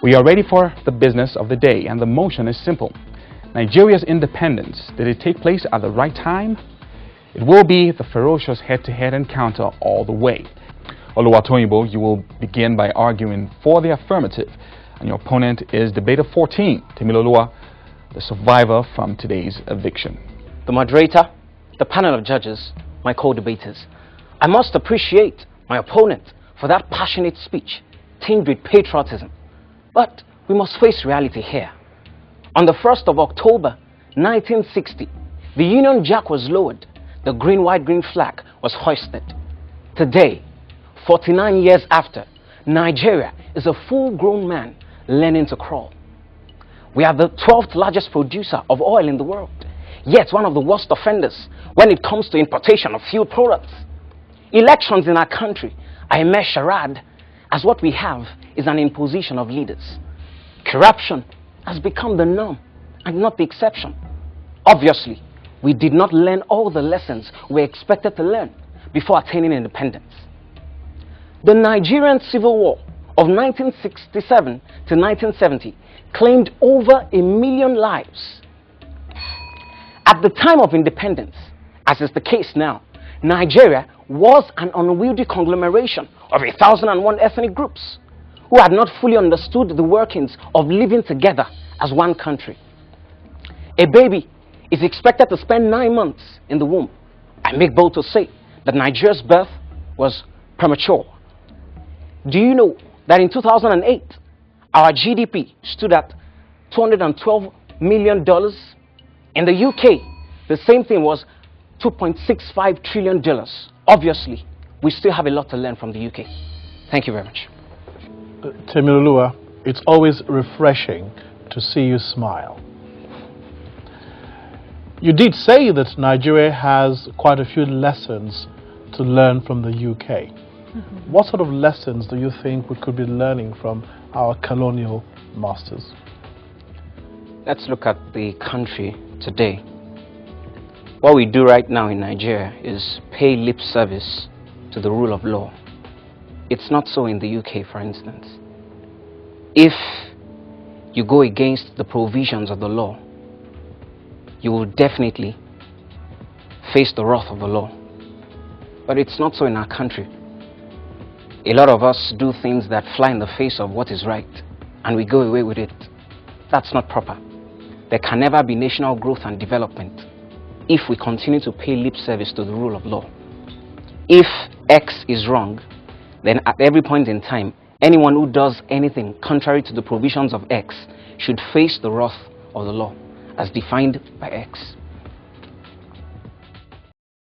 We are ready for the business of the day, and the motion is simple. Nigeria's independence, did it take place at the right time? It will be the ferocious head-to-head encounter all the way. Oluwatoyinbo, you will begin by arguing for the affirmative, and your opponent is debater 14, Temiloluwa, the survivor from today's eviction. The moderator, the panel of judges, my co-debaters, I must appreciate my opponent for that passionate speech, tinged with patriotism. But we must face reality here. On the 1st of October, 1960, the Union Jack was lowered. The green, white, green flag was hoisted. Today, 49 years after, Nigeria is a full-grown man learning to crawl. We are the 12th largest producer of oil in the world, yet one of the worst offenders when it comes to importation of fuel products. Elections in our country are a mere charade, as what we have is an imposition of leaders. Corruption has become the norm and not the exception. Obviously, we did not learn all the lessons we were expected to learn before attaining independence. The Nigerian Civil War of 1967 to 1970 claimed over 1 million lives. At the time of independence, as is the case now, Nigeria was an unwieldy conglomeration of 1,001 ethnic groups who had not fully understood the workings of living together as one country. A baby is expected to spend 9 months in the womb. I make bold to say that Nigeria's birth was premature. Do you know that in 2008, our GDP stood at $212 million? In the UK, the same thing was $2.65 trillion. Obviously, we still have a lot to learn from the UK. Thank you very much. Temiloluwa, it's always refreshing to see you smile. You did say that Nigeria has quite a few lessons to learn from the UK. What sort of lessons do you think we could be learning from our colonial masters? Let's look at the country today. What we do right now in Nigeria is pay lip service to the rule of law. It's not so in the UK, for instance. If you go against the provisions of the law, you will definitely face the wrath of the law. But it's not so in our country. A lot of us do things that fly in the face of what is right, and we go away with it. That's not proper. There can never be national growth and development if we continue to pay lip service to the rule of law. If X is wrong, then at every point in time, anyone who does anything contrary to the provisions of X should face the wrath of the law as defined by X.